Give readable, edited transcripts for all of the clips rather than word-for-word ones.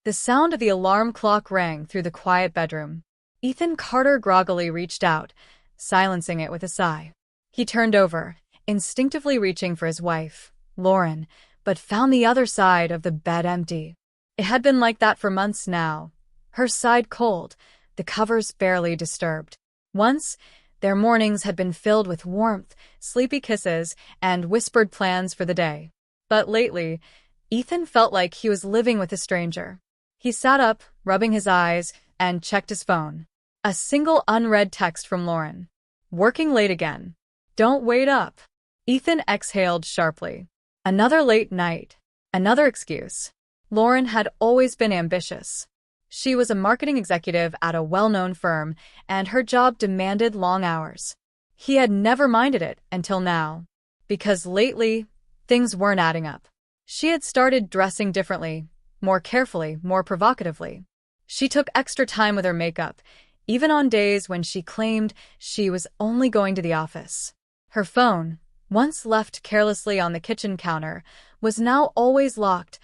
The sound of the alarm clock rang through the quiet bedroom. Ethan Carter groggily reached out, silencing it with a sigh. He turned over, instinctively reaching for his wife, Lauren, but found the other side of the bed empty. It had been like that for months now. Her side cold, the covers barely disturbed. Once, their mornings had been filled with warmth, sleepy kisses, and whispered plans for the day. But lately, Ethan felt like he was living with a stranger. He sat up, rubbing his eyes, and checked his phone. A single unread text from Lauren. "Working late again. Don't wait up." Ethan exhaled sharply. Another late night. Another excuse. Lauren had always been ambitious. She was a marketing executive at a well-known firm, and her job demanded long hours. He had never minded it until now. Because lately, things weren't adding up. She had started dressing differently, more carefully, more provocatively. She took extra time with her makeup, even on days when she claimed she was only going to the office. Her phone, once left carelessly on the kitchen counter, was now always locked,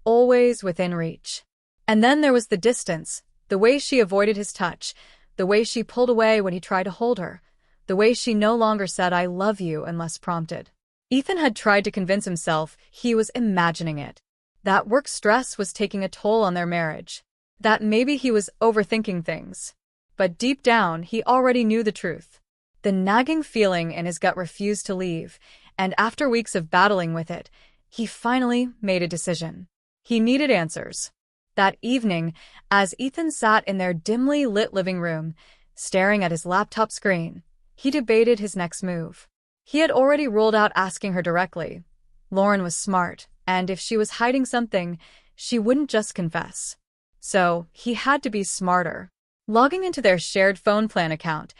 always within reach. And then there was the distance, the way she avoided his touch, the way she pulled away when he tried to hold her, the way she no longer said "I love you" unless prompted. Ethan had tried to convince himself he was imagining it, that work stress was taking a toll on their marriage, that maybe he was overthinking things. But deep down, he already knew the truth. The nagging feeling in his gut refused to leave, and after weeks of battling with it, he finally made a decision. He needed answers. That evening, as Ethan sat in their dimly lit living room, staring at his laptop screen, he debated his next move. He had already ruled out asking her directly. Lauren was smart, and if she was hiding something, she wouldn't just confess. So, he had to be smarter. Logging into their shared phone plan account,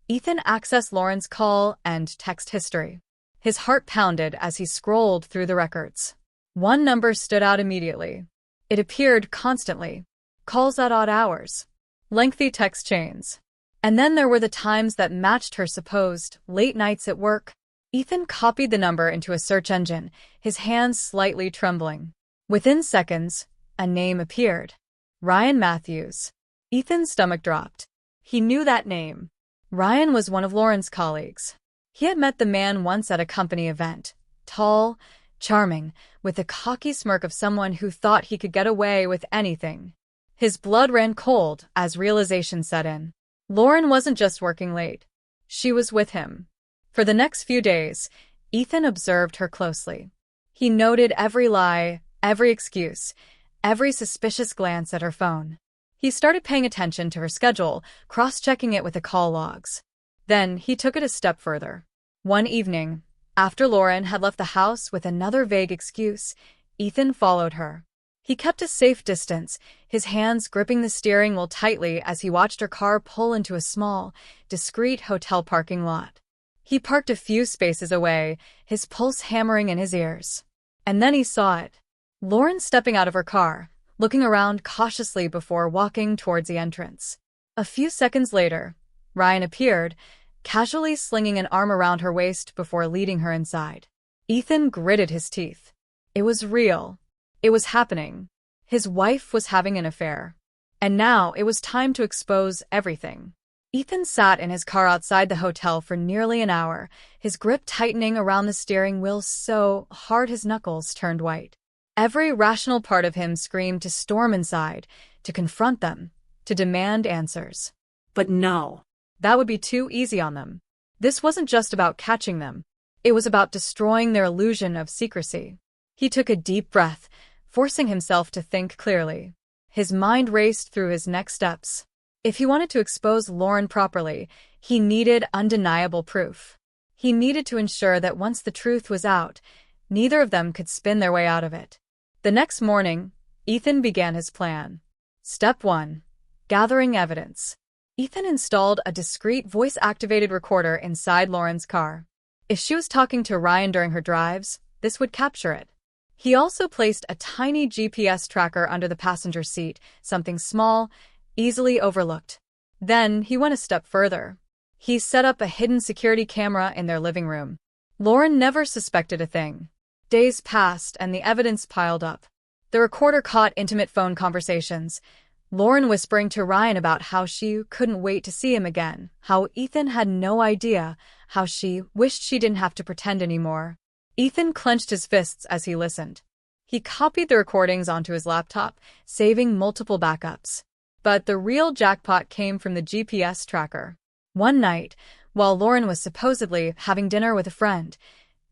Ethan accessed Lauren's call and text history. His heart pounded as he scrolled through the records. One number stood out immediately. It appeared constantly. Calls at odd hours. Lengthy text chains. And then there were the times that matched her supposed late nights at work. Ethan copied the number into a search engine, his hands slightly trembling. Within seconds, a name appeared. Ryan Matthews. Ethan's stomach dropped. He knew that name. Ryan was one of Lauren's colleagues. He had met the man once at a company event. Tall, charming, with the cocky smirk of someone who thought he could get away with anything. His blood ran cold as realization set in. Lauren wasn't just working late. She was with him. For the next few days, Ethan observed her closely. He noted every lie, every excuse, every suspicious glance at her phone. He started paying attention to her schedule, cross-checking it with the call logs. Then he took it a step further. One evening, after Lauren had left the house with another vague excuse, Ethan followed her. He kept a safe distance, his hands gripping the steering wheel tightly as he watched her car pull into a small, discreet hotel parking lot. He parked a few spaces away, his pulse hammering in his ears. And then he saw it. Lauren stepping out of her car, looking around cautiously before walking towards the entrance. A few seconds later, Ryan appeared, casually slinging an arm around her waist before leading her inside. Ethan gritted his teeth. It was real. It was happening. His wife was having an affair. And now it was time to expose everything. Ethan sat in his car outside the hotel for nearly an hour, his grip tightening around the steering wheel so hard his knuckles turned white. Every rational part of him screamed to storm inside, to confront them, to demand answers. But no. That would be too easy on them. This wasn't just about catching them. It was about destroying their illusion of secrecy. He took a deep breath, forcing himself to think clearly. His mind raced through his next steps. If he wanted to expose Lauren properly, he needed undeniable proof. He needed to ensure that once the truth was out, neither of them could spin their way out of it. The next morning, Ethan began his plan. Step 1. Gathering evidence. Ethan installed a discreet voice-activated recorder inside Lauren's car. If she was talking to Ryan during her drives, this would capture it. He also placed a tiny GPS tracker under the passenger seat, something small, easily overlooked. Then he went a step further. He set up a hidden security camera in their living room. Lauren never suspected a thing. Days passed and the evidence piled up. The recorder caught intimate phone conversations. Lauren whispering to Ryan about how she couldn't wait to see him again, how Ethan had no idea, how she wished she didn't have to pretend anymore. Ethan clenched his fists as he listened. He copied the recordings onto his laptop, saving multiple backups. But the real jackpot came from the GPS tracker. One night, while Lauren was supposedly having dinner with a friend,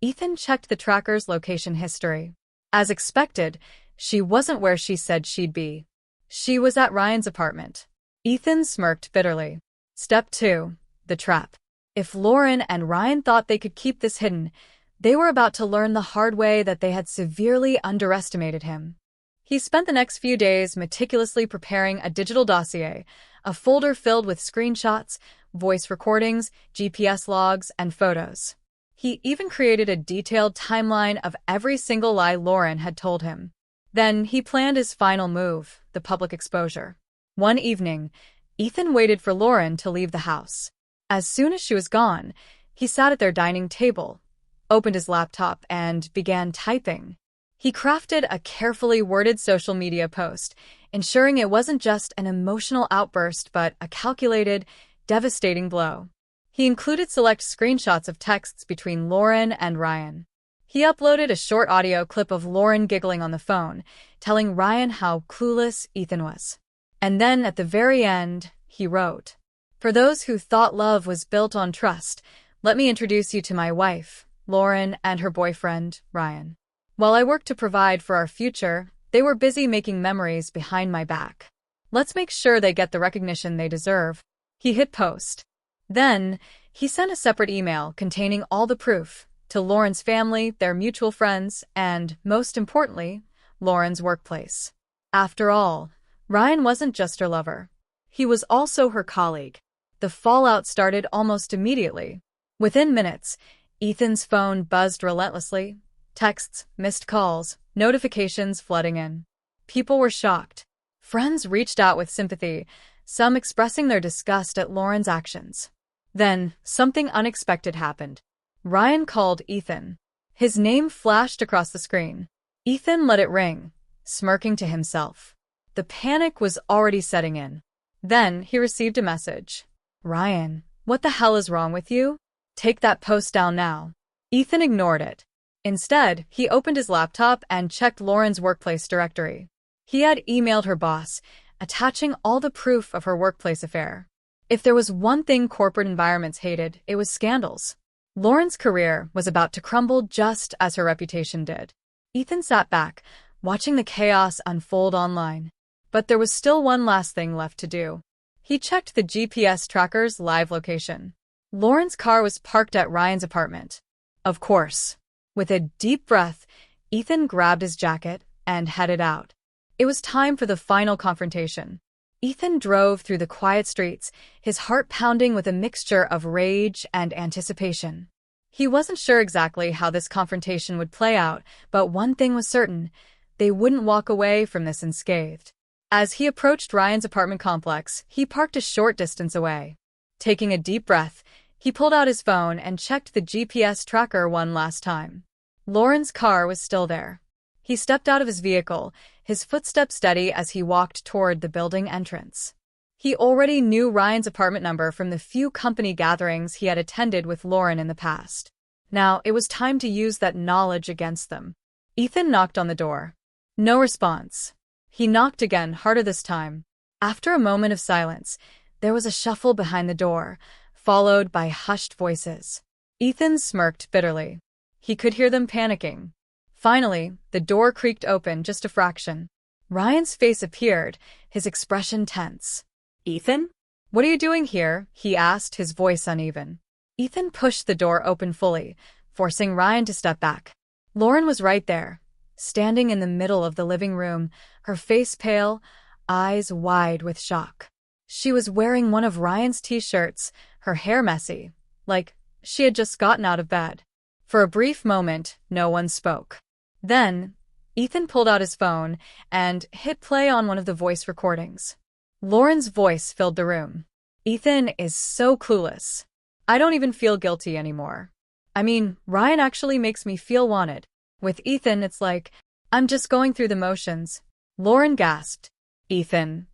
Ethan checked the tracker's location history. As expected, she wasn't where she said she'd be. She was at Ryan's apartment. Ethan smirked bitterly. Step 2. The trap. If Lauren and Ryan thought they could keep this hidden, they were about to learn the hard way that they had severely underestimated him. He spent the next few days meticulously preparing a digital dossier, a folder filled with screenshots, voice recordings, GPS logs, and photos. He even created a detailed timeline of every single lie Lauren had told him. Then he planned his final move, the public exposure. One evening, Ethan waited for Lauren to leave the house. As soon as she was gone, he sat at their dining table, opened his laptop, and began typing. He crafted a carefully worded social media post, ensuring it wasn't just an emotional outburst but a calculated, devastating blow. He included select screenshots of texts between Lauren and Ryan. He uploaded a short audio clip of Lauren giggling on the phone, telling Ryan how clueless Ethan was. And then, at the very end, he wrote, "For those who thought love was built on trust, let me introduce you to my wife, Lauren, and her boyfriend, Ryan. While I worked to provide for our future, they were busy making memories behind my back. Let's make sure they get the recognition they deserve." He hit post. Then, he sent a separate email containing all the proof to Lauren's family, their mutual friends, and, most importantly, Lauren's workplace. After all, Ryan wasn't just her lover. He was also her colleague. The fallout started almost immediately. Within minutes, Ethan's phone buzzed relentlessly. Texts, missed calls, notifications flooding in. People were shocked. Friends reached out with sympathy, some expressing their disgust at Lauren's actions. Then, something unexpected happened. Ryan called Ethan. His name flashed across the screen. Ethan let it ring, smirking to himself. The panic was already setting in. Then he received a message. "Ryan, what the hell is wrong with you? Take that post down now." Ethan ignored it. Instead, he opened his laptop and checked Lauren's workplace directory. He had emailed her boss, attaching all the proof of her workplace affair. If there was one thing corporate environments hated, it was scandals. Lauren's career was about to crumble just as her reputation did. Ethan sat back, watching the chaos unfold online. But there was still one last thing left to do. He checked the GPS tracker's live location. Lauren's car was parked at Ryan's apartment. Of course. With a deep breath, Ethan grabbed his jacket and headed out. It was time for the final confrontation. Ethan drove through the quiet streets, his heart pounding with a mixture of rage and anticipation. He wasn't sure exactly how this confrontation would play out, but one thing was certain: they wouldn't walk away from this unscathed. As he approached Ryan's apartment complex, he parked a short distance away. Taking a deep breath, he pulled out his phone and checked the GPS tracker one last time. Lauren's car was still there. He stepped out of his vehicle, his footsteps steady as he walked toward the building entrance. He already knew Ryan's apartment number from the few company gatherings he had attended with Lauren in the past. Now, it was time to use that knowledge against them. Ethan knocked on the door. No response. He knocked again, harder this time. After a moment of silence, there was a shuffle behind the door, followed by hushed voices. Ethan smirked bitterly. He could hear them panicking. Finally, the door creaked open just a fraction. Ryan's face appeared, his expression tense. "Ethan? What are you doing here?" he asked, his voice uneven. Ethan pushed the door open fully, forcing Ryan to step back. Lauren was right there, standing in the middle of the living room, her face pale, eyes wide with shock. She was wearing one of Ryan's t-shirts, her hair messy, like she had just gotten out of bed. For a brief moment, no one spoke. Then, Ethan pulled out his phone and hit play on one of the voice recordings. Lauren's voice filled the room. "Ethan is so clueless. I don't even feel guilty anymore. I mean, Ryan actually makes me feel wanted. With Ethan, it's like, I'm just going through the motions. Lauren gasped. Ethan.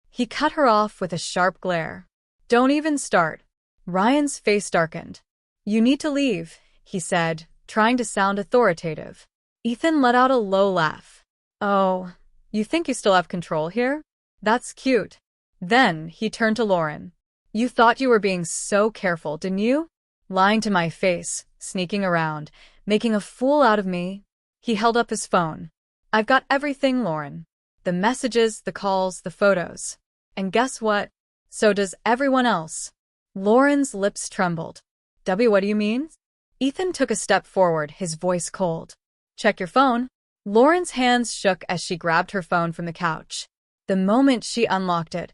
He cut her off with a sharp glare. Don't even start. Ryan's face darkened. You need to leave, he said, trying to sound authoritative. Ethan let out a low laugh. Oh, you think you still have control here? That's cute. Then he turned to Lauren. You thought you were being so careful, didn't you? Lying to my face, sneaking around, making a fool out of me. He held up his phone. I've got everything, Lauren. The messages, the calls, the photos. And guess what? So does everyone else. Lauren's lips trembled. What do you mean? Ethan took a step forward, his voice cold. Check your phone. Lauren's hands shook as she grabbed her phone from the couch. The moment she unlocked it,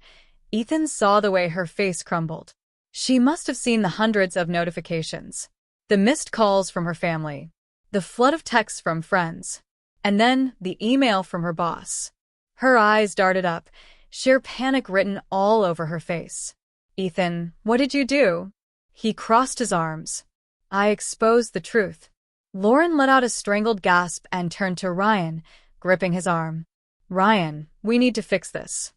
Ethan saw the way her face crumbled. She must have seen the hundreds of notifications, the missed calls from her family, the flood of texts from friends, and then the email from her boss. Her eyes darted up, sheer panic written all over her face. Ethan, what did you do? He crossed his arms. I exposed the truth. Lauren let out a strangled gasp and turned to Ryan, gripping his arm. Ryan, we need to fix this.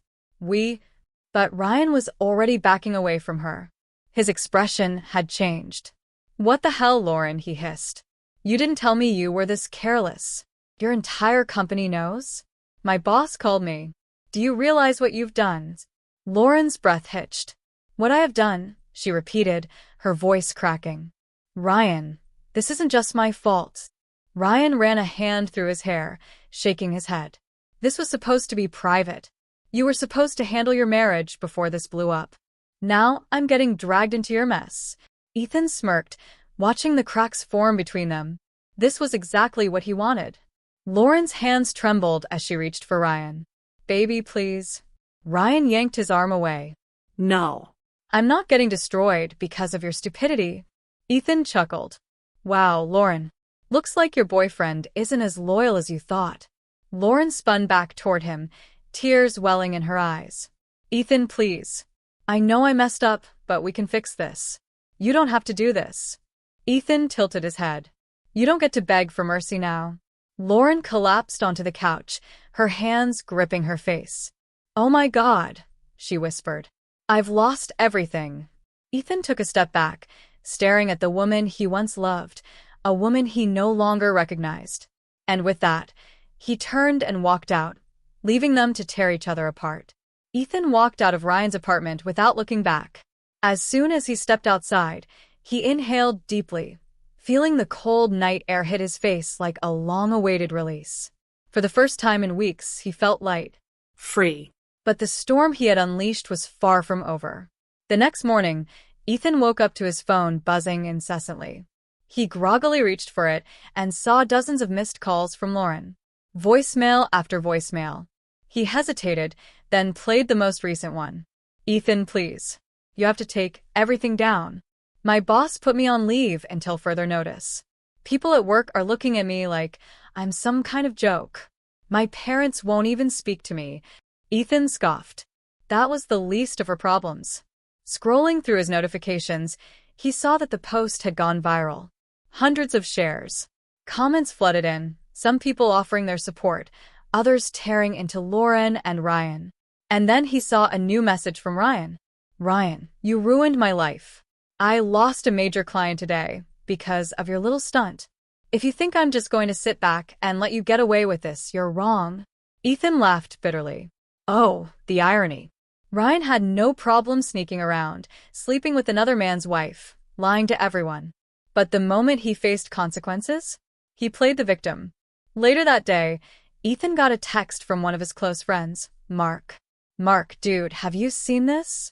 But Ryan was already backing away from her. His expression had changed. What the hell, Lauren, he hissed. You didn't tell me you were this careless. Your entire company knows? My boss called me. Do you realize what you've done? Lauren's breath hitched. What I have done, she repeated, her voice cracking. Ryan, this isn't just my fault. Ryan ran a hand through his hair, shaking his head. This was supposed to be private. You were supposed to handle your marriage before this blew up. Now I'm getting dragged into your mess. Ethan smirked, watching the cracks form between them. This was exactly what he wanted. Lauren's hands trembled as she reached for Ryan. Baby, please. Ryan yanked his arm away. No. I'm not getting destroyed because of your stupidity. Ethan chuckled. Wow, Lauren. Looks like your boyfriend isn't as loyal as you thought. Lauren spun back toward him, tears welling in her eyes. Ethan, please. I know I messed up, but we can fix this. You don't have to do this. Ethan tilted his head. You don't get to beg for mercy now. Lauren collapsed onto the couch, her hands gripping her face. Oh my God, she whispered. I've lost everything. Ethan took a step back, staring at the woman he once loved, a woman he no longer recognized. And with that, he turned and walked out, leaving them to tear each other apart. Ethan walked out of Ryan's apartment without looking back. As soon as he stepped outside, he inhaled deeply, feeling the cold night air hit his face like a long-awaited release. For the first time in weeks, he felt light. Free. But the storm he had unleashed was far from over. The next morning, Ethan woke up to his phone buzzing incessantly. He groggily reached for it and saw dozens of missed calls from Lauren. Voicemail after voicemail. He hesitated, then played the most recent one. Ethan, please. You have to take everything down. My boss put me on leave until further notice. People at work are looking at me like I'm some kind of joke. My parents won't even speak to me. Ethan scoffed. That was the least of her problems. Scrolling through his notifications, he saw that the post had gone viral. Hundreds of shares. Comments flooded in, some people offering their support, others tearing into Lauren and Ryan. And then he saw a new message from Ryan. Ryan, you ruined my life. I lost a major client today because of your little stunt. If you think I'm just going to sit back and let you get away with this, you're wrong. Ethan laughed bitterly. Oh, the irony. Ryan had no problem sneaking around, sleeping with another man's wife, lying to everyone. But the moment he faced consequences, he played the victim. Later that day, Ethan got a text from one of his close friends, Mark. Mark, dude, have you seen this?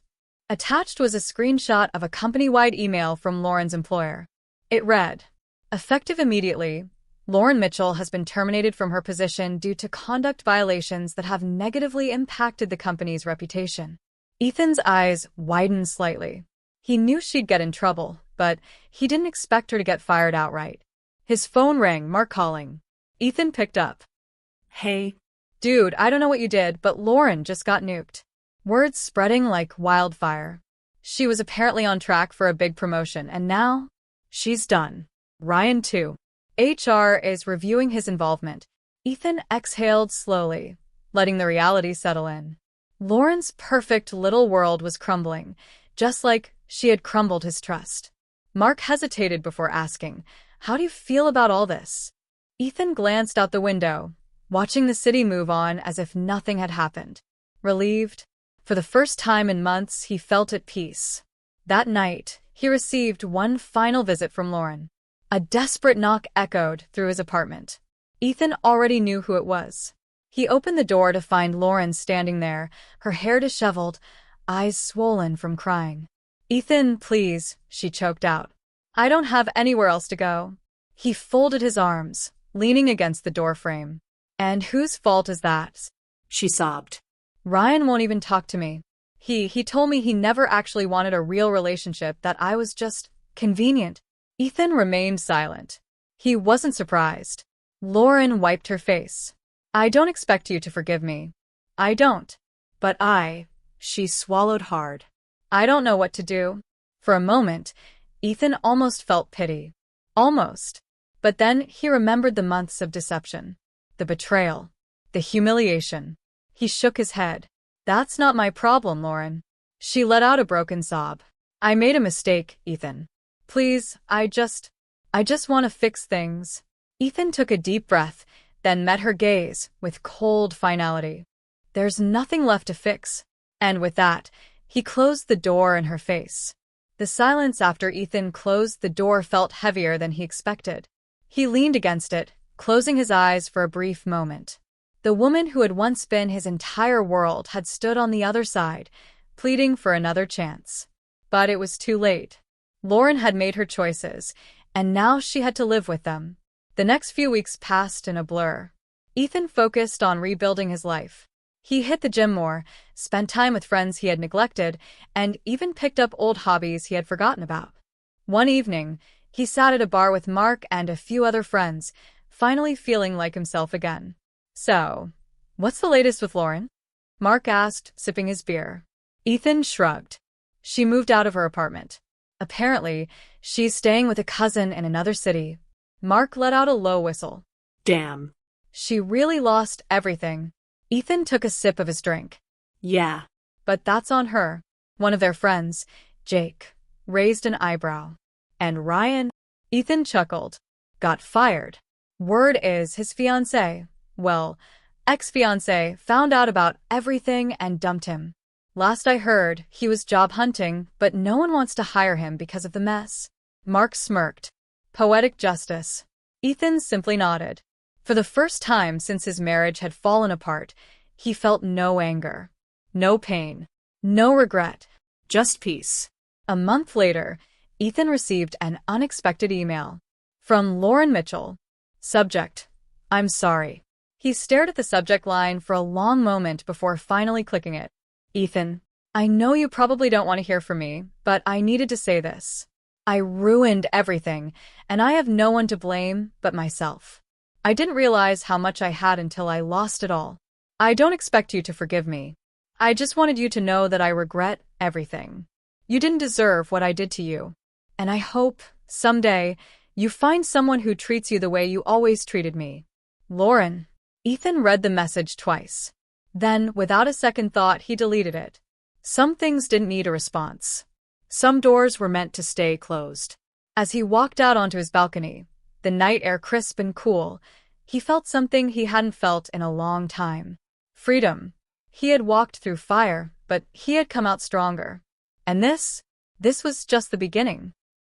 Attached was a screenshot of a company-wide email from Lauren's employer. It read, effective immediately, Lauren Mitchell has been terminated from her position due to conduct violations that have negatively impacted the company's reputation. Ethan's eyes widened slightly. He knew she'd get in trouble, but he didn't expect her to get fired outright. His phone rang, Mark calling. Ethan picked up. Hey. Dude, I don't know what you did, but Lauren just got nuked. Words spreading like wildfire. She was apparently on track for a big promotion, and now she's done. Ryan too. HR is reviewing his involvement, Ethan exhaled slowly, letting the reality settle in. Lauren's perfect little world was crumbling, just like she had crumbled his trust. Mark hesitated before asking, "How do you feel about all this?" Ethan glanced out the window, watching the city move on as if nothing had happened. Relieved, for the first time in months, he felt at peace. That night, he received one final visit from Lauren. A desperate knock echoed through his apartment. Ethan already knew who it was. He opened the door to find Lauren standing there, her hair disheveled, eyes swollen from crying. "Ethan, please," she choked out. "I don't have anywhere else to go." He folded his arms, leaning against the doorframe. "And whose fault is that?" she sobbed. "Ryan won't even talk to me. He told me he never actually wanted a real relationship, that I was just convenient." Ethan remained silent. He wasn't surprised. Lauren wiped her face. "I don't expect you to forgive me. I don't. But she swallowed hard. "I don't know what to do." For a moment, Ethan almost felt pity. Almost. But then he remembered the months of deception. The betrayal. The humiliation. He shook his head. "That's not my problem, Lauren." She let out a broken sob. "I made a mistake, Ethan. Please, I just want to fix things." Ethan took a deep breath, then met her gaze with cold finality. "There's nothing left to fix." And with that, he closed the door in her face. The silence after Ethan closed the door felt heavier than he expected. He leaned against it, closing his eyes for a brief moment. The woman who had once been his entire world had stood on the other side, pleading for another chance. But it was too late. Lauren had made her choices, and now she had to live with them. The next few weeks passed in a blur. Ethan focused on rebuilding his life. He hit the gym more, spent time with friends he had neglected, and even picked up old hobbies he had forgotten about. One evening, he sat at a bar with Mark and a few other friends, finally feeling like himself again. "So, what's the latest with Lauren?" Mark asked, sipping his beer. Ethan shrugged. "She moved out of her apartment. Apparently, she's staying with a cousin in another city." Mark let out a low whistle. "Damn." "She really lost everything." Ethan took a sip of his drink. "Yeah. But that's on her." One of their friends, Jake, raised an eyebrow. "And Ryan?" Ethan chuckled. "Got fired. Word is his ex-fiancée found out about everything and dumped him. Last I heard, he was job hunting, but no one wants to hire him because of the mess." Mark smirked. "Poetic justice." Ethan simply nodded. For the first time since his marriage had fallen apart, he felt no anger, no pain, no regret, just peace. A month later, Ethan received an unexpected email from Lauren Mitchell. Subject: "I'm sorry." He stared at the subject line for a long moment before finally clicking it. "Ethan, I know you probably don't want to hear from me, but I needed to say this. I ruined everything, and I have no one to blame but myself. I didn't realize how much I had until I lost it all. I don't expect you to forgive me. I just wanted you to know that I regret everything. You didn't deserve what I did to you. And I hope, someday, you find someone who treats you the way you always treated me. Lauren." Ethan read the message twice. Then, without a second thought, he deleted it. Some things didn't need a response. Some doors were meant to stay closed. As he walked out onto his balcony, the night air crisp and cool, he felt something he hadn't felt in a long time. Freedom. He had walked through fire, but he had come out stronger. And this was just the beginning.